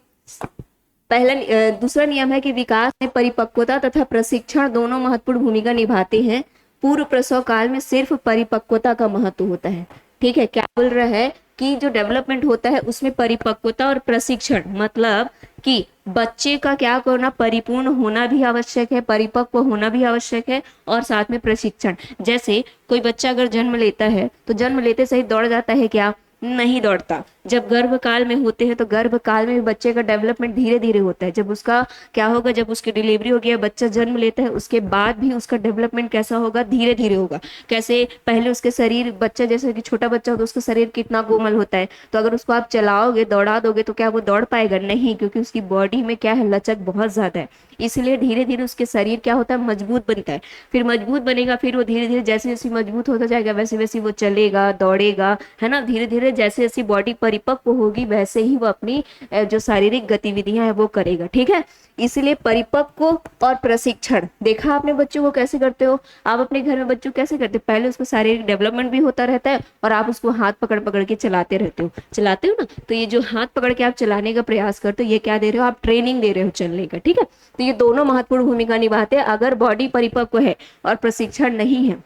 दूसरा नियम है कि विकास में परिपक्वता तथा प्रशिक्षण दोनों महत्वपूर्ण भूमिका निभाते हैं। पूर्व प्रसव काल में सिर्फ परिपक्वता का महत्व होता है, ठीक है। क्या बोल रहा है कि जो डेवलपमेंट होता है उसमें परिपक्वता और प्रशिक्षण, मतलब कि बच्चे का क्या करना, परिपूर्ण होना भी आवश्यक है, परिपक्व होना भी आवश्यक है, और साथ में प्रशिक्षण। जैसे कोई बच्चा अगर जन्म लेता है तो जन्म लेते सही दौड़ जाता है क्या, नहीं दौड़ता। जब गर्भकाल में होते हैं तो गर्भकाल में भी बच्चे का डेवलपमेंट धीरे धीरे होता है। जब उसका क्या होगा, जब उसकी डिलीवरी होगी, बच्चा जन्म लेता है, उसके बाद भी उसका डेवलपमेंट कैसा होगा, धीरे धीरे होगा। कैसे, पहले उसके शरीर, बच्चा जैसे कि छोटा बच्चा होता है उसका शरीर कितना कोमल होता है, तो अगर उसको आप चलाओगे, दौड़ा दोगे तो क्या वो दौड़ पाएगा, नहीं, क्योंकि उसकी बॉडी में क्या है, लचक बहुत ज्यादा है। इसलिए धीरे धीरे उसके शरीर क्या होता है, मजबूत बनता है। फिर मजबूत बनेगा, फिर वो धीरे धीरे जैसे जैसे मजबूत होता जाएगा वैसे वैसे वो चलेगा दौड़ेगा, है ना। धीरे धीरे जैसे जैसे बॉडी परिपक्व होगी वैसे ही वो अपनी जो शारीरिक गतिविधियां है वो करेगा, ठीक है। इसलिए परिपक्व और प्रशिक्षण, देखा आपने बच्चों को कैसे करते हो, आप अपने घर में बच्चों को कैसे करते हो, पहले उसको शारीरिक डेवलपमेंट भी होता रहता है और आप उसको हाथ पकड़ पकड़ के चलाते हो ना। तो ये जो हाथ पकड़ के आप चलाने का प्रयास करते हो, ये क्या दे रहे हो, आप ट्रेनिंग दे रहे हो चलने का, ठीक है। तो ये दोनों महत्वपूर्ण भूमिका निभाते हैं। अगर बॉडी परिपक्व है और प्रशिक्षण नहीं है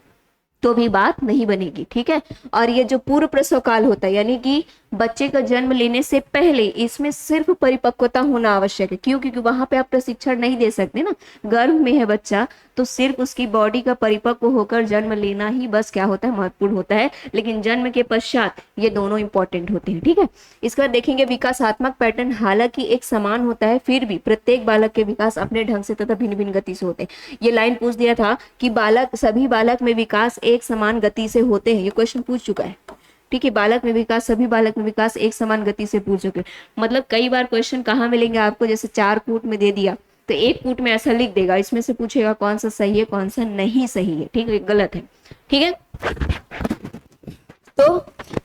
तो भी बात नहीं बनेगी, ठीक है। और ये जो पूर्व प्रसव काल होता है, यानी कि बच्चे का जन्म लेने से पहले, इसमें सिर्फ परिपक्वता होना आवश्यक है। क्यों? क्योंकि वहां पे आप प्रशिक्षण नहीं दे सकते ना, गर्भ में है बच्चा, तो सिर्फ उसकी बॉडी का परिपक्व होकर जन्म लेना ही बस क्या होता है, महत्वपूर्ण होता है। लेकिन जन्म के पश्चात ये दोनों इंपॉर्टेंट होते हैं, ठीक है। इसके बाद देखेंगे विकासात्मक पैटर्न हालांकि एक समान होता है, फिर भी प्रत्येक बालक के विकास अपने ढंग से तथा भिन्न भिन्न गति से होते हैं। ये लाइन पूछ दिया था कि सभी बालक में विकास एक समान गति से होते हैं, ये क्वेश्चन पूछ चुका है, ठीक है। बालक में विकास, सभी बालक में विकास एक समान गति से पूछ चुके, मतलब कई बार क्वेश्चन कहाँ मिलेंगे आपको, जैसे 4 कूट में दे दिया तो 1 कूट में ऐसा लिख देगा, इसमें से पूछेगा कौन सा सही है कौन सा नहीं सही है, ठीक है, गलत है, ठीक है। तो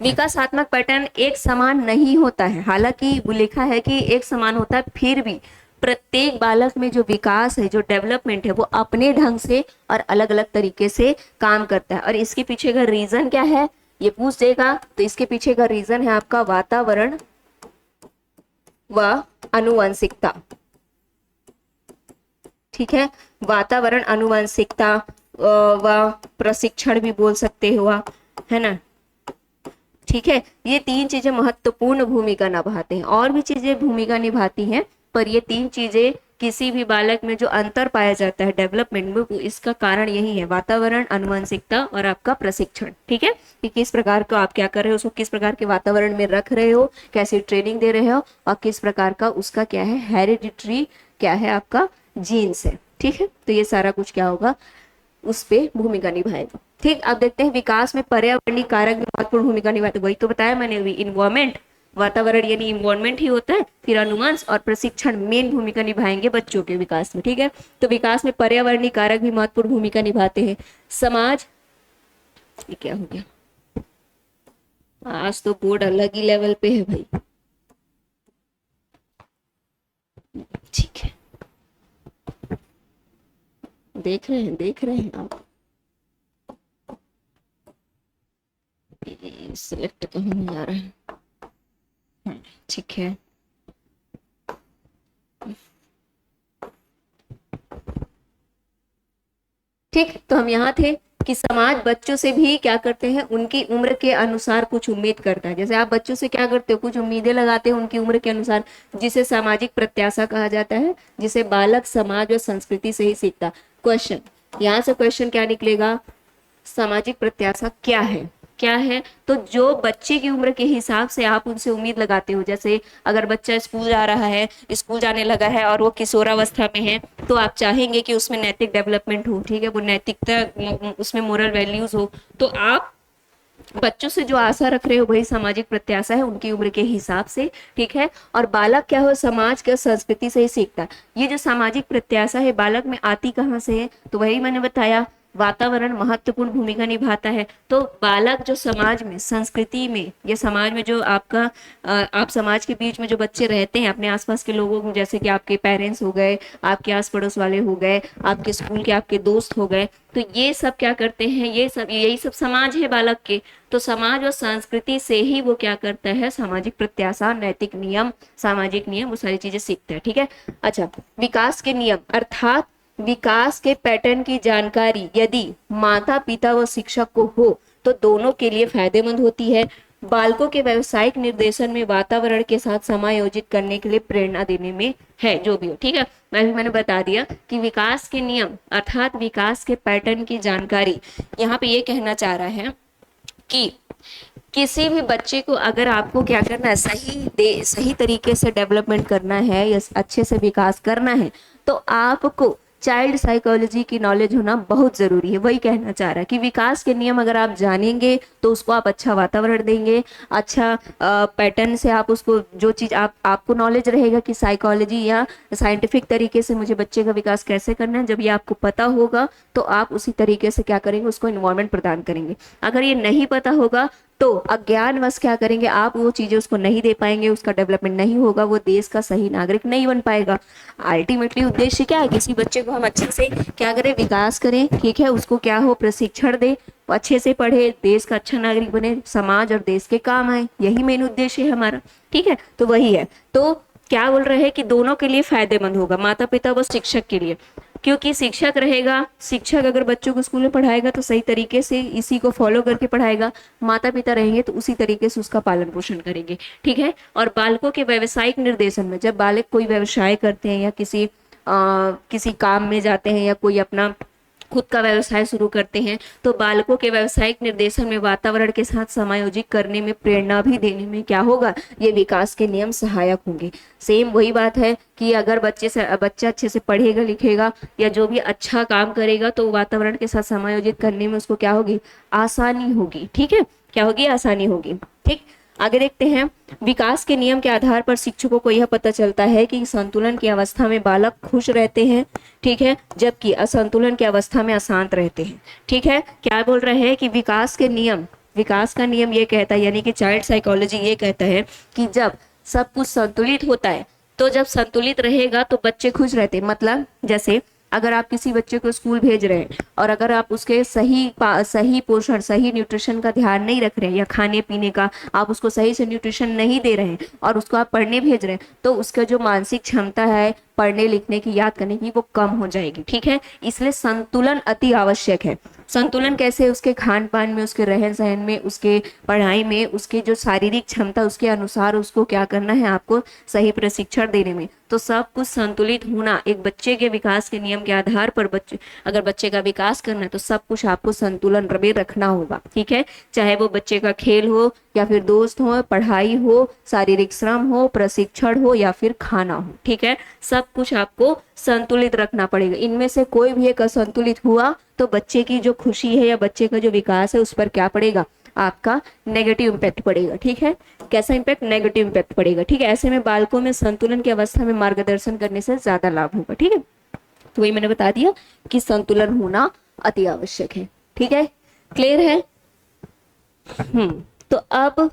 विकासात्मक पैटर्न एक समान नहीं होता है, हालांकि वो लिखा है कि एक समान होता है, फिर भी प्रत्येक बालक में जो विकास है, जो डेवलपमेंट है, वो अपने ढंग से और अलग अलग तरीके से काम करता है। और इसके पीछे का रीजन क्या है ये पूछ देगा, तो इसके पीछे का रीजन है आपका वातावरण व आनुवंशिकता, ठीक है। वातावरण, आनुवंशिकता व प्रशिक्षण भी बोल सकते हो आप, है ना, ठीक है। ये 3 चीजें महत्वपूर्ण भूमिका निभाते हैं, और भी चीजें भूमिका निभाती हैं, पर ये 3 चीजें किसी भी बालक में जो अंतर पाया जाता है डेवलपमेंट में, इसका कारण यही है, वातावरण, आनुवंशिकता और आपका प्रशिक्षण, ठीक है। कि किस प्रकार का आप क्या कर रहे हो, उसको किस प्रकार के वातावरण में रख रहे हो, कैसे ट्रेनिंग दे रहे हो, और किस प्रकार का उसका क्या है, हेरिडिटरी क्या है आपका, जीन्स है, ठीक है। तो ये सारा कुछ क्या होगा, उस पे भूमिका निभाएगा, ठीक। अब देखते हैं विकास में पर्यावरणीय कारक भी महत्वपूर्ण भूमिका निभाते, वही तो बताया मैंने अभी, इन्वायरमेंट, वातावरण यानी इन्वायरमेंट ही होता है, फिर अनुवंश और प्रशिक्षण मेन भूमिका निभाएंगे बच्चों के विकास में, ठीक है। तो विकास में पर्यावरणीय कारक भी महत्वपूर्ण भूमिका निभाते हैं। समाज, ये क्या हो गया, आज तो बोर्ड अलग ही लेवल पे है भाई, ठीक है, देख रहे हैं आप, सिलेक्ट कहीं नहीं आ रहा है, ठीक है। ठीक, तो हम यहाँ थे कि समाज बच्चों से भी क्या करते हैं, उनकी उम्र के अनुसार कुछ उम्मीद करता है। जैसे आप बच्चों से क्या करते हो, कुछ उम्मीदें लगाते हो उनकी उम्र के अनुसार, जिसे सामाजिक प्रत्याशा कहा जाता है, जिसे बालक समाज और संस्कृति से ही सीखता। क्वेश्चन, यहाँ से क्वेश्चन क्या निकलेगा, सामाजिक प्रत्याशा क्या है, क्या है, तो जो बच्चे की उम्र के हिसाब से आप उनसे उम्मीद लगाते हो। जैसे अगर बच्चा स्कूल जा रहा है, स्कूल जाने लगा है और वो किशोरावस्था में है, तो आप चाहेंगे कि उसमें नैतिक डेवलपमेंट हो, ठीक है, वो नैतिकता, उसमें मोरल वैल्यूज हो, तो आप बच्चों से जो आशा रख रहे हो वही सामाजिक प्रत्याशा है उनकी उम्र के हिसाब से, ठीक है। और बालक क्या हो, समाज के संस्कृति से ही सीखता है। ये जो सामाजिक प्रत्याशा है बालक में आती कहाँ से है, तो वही मैंने बताया, वातावरण महत्वपूर्ण भूमिका निभाता है। तो बालक जो समाज में, संस्कृति में, या समाज में जो आपका आप समाज के बीच में जो बच्चे रहते हैं, अपने आसपास के लोगों को, जैसे कि आपके पेरेंट्स हो गए, आपके आस पड़ोस वाले हो गए, आपके स्कूल के आपके दोस्त हो गए, तो ये सब क्या करते हैं, ये सब, यही सब समाज है बालक के। तो समाज और संस्कृति से ही वो क्या करता है, सामाजिक प्रत्याशा, नैतिक नियम, सामाजिक नियम, वो सारी चीजें सीखता है, ठीक है। अच्छा, विकास के नियम अर्थात विकास के पैटर्न की जानकारी यदि माता पिता व शिक्षक को हो तो दोनों के लिए फायदेमंद होती है। बालकों के व्यावसायिक निर्देशन में वातावरण के साथ समायोजित करने के लिए प्रेरणा देने में है, जो भी हो, ठीक है। मैंने बता दिया कि विकास के नियम अर्थात विकास के पैटर्न की जानकारी, यहाँ पे ये कहना चाह रहा है कि किसी भी बच्चे को अगर आपको क्या करना है, सही तरीके से डेवलपमेंट करना है या अच्छे से विकास करना है, तो आपको चाइल्ड साइकोलॉजी की नॉलेज होना बहुत जरूरी है। वही कहना चाह रहा है कि विकास के नियम अगर आप जानेंगे तो उसको आप अच्छा वातावरण देंगे, अच्छा पैटर्न से आप उसको, जो चीज आपको नॉलेज रहेगा कि साइकोलॉजी या साइंटिफिक तरीके से मुझे बच्चे का विकास कैसे करना है, जब ये आपको पता होगा तो आप उसी तरीके से क्या करेंगे, उसको इन्वायरमेंट प्रदान करेंगे। अगर ये नहीं पता होगा तो अज्ञानवश क्या करेंगे आप, वो चीजें उसको नहीं दे पाएंगे, उसका डेवलपमेंट नहीं होगा, वो देश का सही नागरिक नहीं बन पाएगा। अल्टीमेटली उद्देश्य क्या है, किसी बच्चे को हम अच्छे से क्या करें, विकास करें, ठीक है, उसको क्या हो, प्रशिक्षण दे, वो अच्छे से पढ़े, देश का अच्छा नागरिक बने, समाज और देश के काम आए, यही मेन उद्देश्य है हमारा। ठीक है, तो वही है। तो क्या बोल रहे हैं कि दोनों के लिए फायदेमंद होगा, माता पिता व शिक्षक के लिए, क्योंकि शिक्षक रहेगा, शिक्षक अगर बच्चों को स्कूल में पढ़ाएगा तो सही तरीके से इसी को फॉलो करके पढ़ाएगा, माता पिता रहेंगे तो उसी तरीके से उसका पालन पोषण करेंगे। ठीक है, और बालकों के व्यवसायिक निर्देशन में, जब बालक कोई व्यवसाय करते हैं या किसी काम में जाते हैं या कोई अपना खुद का व्यवसाय शुरू करते हैं, तो बालकों के व्यवसायिक निर्देशन में वातावरण के साथ समायोजित करने में, प्रेरणा भी देने में क्या होगा, ये विकास के नियम सहायक होंगे। सेम वही बात है कि अगर बच्चा अच्छे से पढ़ेगा लिखेगा या जो भी अच्छा काम करेगा तो वातावरण के साथ समायोजित करने में उसको क्या होगी, आसानी होगी। ठीक है, क्या होगी, आसानी होगी। ठीक, आगे देखते हैं। विकास के नियम के आधार पर शिक्षकों को यह पता चलता है कि संतुलन की अवस्था में बालक खुश रहते हैं, ठीक है, जबकि असंतुलन की अवस्था में अशांत रहते हैं। ठीक है, क्या बोल रहे हैं कि विकास का नियम ये कहता है, यानी कि चाइल्ड साइकोलॉजी ये कहता है कि जब सब कुछ संतुलित होता है, तो जब संतुलित रहेगा तो बच्चे खुश रहते हैं। मतलब जैसे अगर आप किसी बच्चे को स्कूल भेज रहे हैं और अगर आप उसके सही पोषण, सही न्यूट्रिशन का ध्यान नहीं रख रहे हैं, या खाने पीने का आप उसको सही से न्यूट्रिशन नहीं दे रहे हैं और उसको आप पढ़ने भेज रहे हैं, तो उसका जो मानसिक क्षमता है पढ़ने लिखने की, याद करने की, वो कम हो जाएगी। ठीक है, इसलिए संतुलन अति आवश्यक है। संतुलन कैसे, उसके खान पान में, उसके रहन सहन में, उसके पढ़ाई में, उसके जो शारीरिक क्षमता, उसके अनुसार उसको क्या करना है, आपको सही प्रशिक्षण देने में। तो सब कुछ संतुलित होना एक बच्चे के विकास के नियम के आधार पर, अगर बच्चे का विकास करना है तो सब कुछ आपको संतुलन में रखना होगा। ठीक है, चाहे वो बच्चे का खेल हो या फिर दोस्त हो, पढ़ाई हो, शारीरिक श्रम हो, प्रशिक्षण हो या फिर खाना हो। ठीक है, सब कुछ आपको संतुलित रखना पड़ेगा। इनमें से कोई भी एक असंतुलित हुआ तो बच्चे की जो खुशी है या बच्चे का जो विकास है उस पर क्या पड़ेगा, आपका नेगेटिव इम्पैक्ट पड़ेगा। ठीक है, कैसा इम्पैक्ट, नेगेटिव इम्पैक्ट पड़ेगा। ठीक है, ऐसे में बालकों में संतुलन की अवस्था में मार्गदर्शन करने से ज्यादा लाभ होगा। ठीक है, तो वही मैंने बता दिया कि संतुलन होना अति आवश्यक है। ठीक है, क्लियर है। तो अब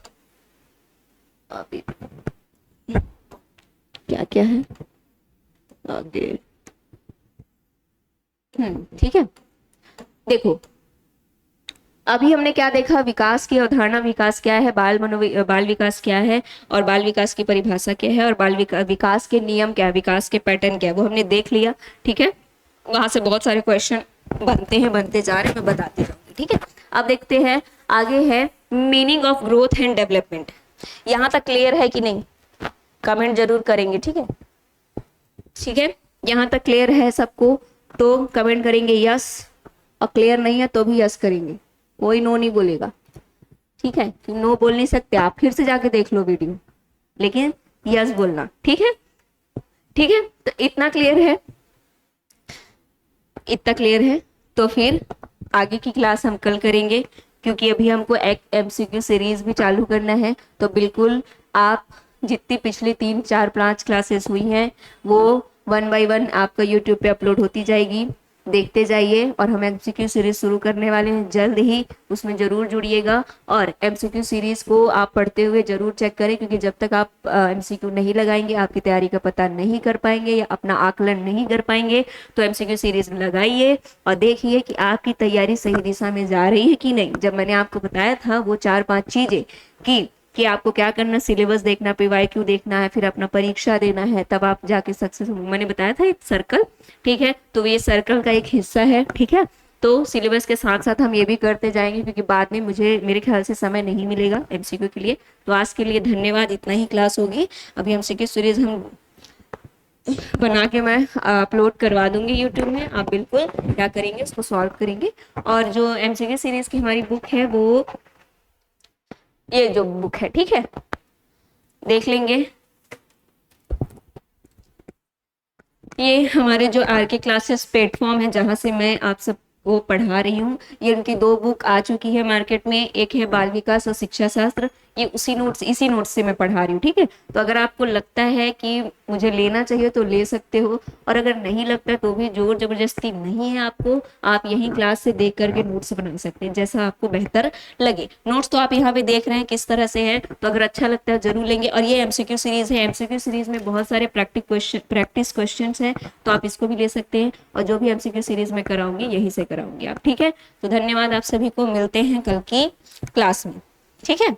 क्या क्या है आगे। ठीक है, देखो अभी हमने क्या देखा, विकास की अवधारणा, विकास क्या है, बाल विकास क्या है, और बाल विकास की परिभाषा क्या है, और विकास के नियम क्या है, विकास के पैटर्न क्या है, वो हमने देख लिया। ठीक है, वहां से बहुत सारे क्वेश्चन बनते जा रहे हैं, मैं बताती रहूंगी। ठीक है, अब देखते हैं आगे है meaning of growth and development. यहाँ तक क्लियर है कि नहीं, कमेंट जरूर करेंगे। ठीक है, ठीक है, यहाँ तक क्लियर है सबको तो कमेंट करेंगे यस, और क्लियर नहीं है तो भी यस करेंगे, कोई नो नहीं बोलेगा। ठीक है, कि नो बोल नहीं सकते, आप फिर से जाके देख लो वीडियो, लेकिन यस बोलना। ठीक है, ठीक है, तो इतना क्लियर है, इतना क्लियर है। तो फिर आगे की क्लास हम कल करेंगे, क्योंकि अभी हमको एक एमसीक्यू सीरीज भी चालू करना है। तो बिल्कुल आप जितनी पिछली 3 4 5 क्लासेस हुई हैं वो 1 बाय 1 आपका यूट्यूब पे अपलोड होती जाएगी, देखते जाइए। और हम एमसीक्यू सीरीज शुरू करने वाले हैं जल्द ही, उसमें जरूर जुड़िएगा। और एमसीक्यू सीरीज को आप पढ़ते हुए जरूर चेक करें, क्योंकि जब तक आप एमसीक्यू नहीं लगाएंगे आपकी तैयारी का पता नहीं कर पाएंगे या अपना आकलन नहीं कर पाएंगे। तो एमसीक्यू सीरीज लगाइए और देखिए कि आपकी तैयारी सही दिशा में जा रही है कि नहीं। जब मैंने आपको बताया था वो 4 5 चीजें कि आपको क्या करना, सिलेबस देखना, पीवाईक्यू देखना है, फिर अपना परीक्षा देना है, तब आप जाके सक्सेस होंगे। मैंने बताया था एक सर्कल। ठीक है, तो ये सर्कल का एक हिस्सा है। ठीक है, तो सिलेबस के साथ साथ हम ये भी करते जाएंगे, क्योंकि बाद में मुझे मेरे ख्याल से समय नहीं मिलेगा एमसीक्यू के लिए। तो आज के लिए धन्यवाद, इतना ही क्लास होगी। अभी एमसीक्यू सीरीज हम बना के मैं अपलोड करवा दूंगी यूट्यूब में, आप बिल्कुल क्या करेंगे, उसको सॉल्व करेंगे। और जो एमसीक्यू सीरीज की हमारी बुक है वो ये जो बुक है, ठीक है, देख लेंगे। ये हमारे जो आर के क्लासेस प्लेटफॉर्म है जहाँ से मैं आप सबको पढ़ा रही हूँ, ये उनकी दो बुक आ चुकी है मार्केट में, एक है बाल विकास और शिक्षा शास्त्र, ये इसी नोट्स से मैं पढ़ा रही हूँ, ठीक है। तो अगर आपको लगता है कि मुझे लेना चाहिए तो ले सकते हो, और अगर नहीं लगता तो भी जोर जबरदस्ती नहीं है आपको, आप यही क्लास से देख करके नोट्स बना सकते हैं जैसा आपको बेहतर लगे। नोट्स तो आप यहाँ पे देख रहे हैं किस तरह से है, तो अगर अच्छा लगता है जरूर लेंगे। और ये एमसीक्यू सीरीज है, एमसीक्यू सीरीज में बहुत सारे प्रैक्टिस क्वेश्चन हैं, तो आप इसको भी ले सकते हैं। और जो भी एमसीक्यू सीरीज में कराऊंगी यही से कराऊंगी आप, ठीक है। तो धन्यवाद आप सभी को, मिलते हैं कल की क्लास में, ठीक है।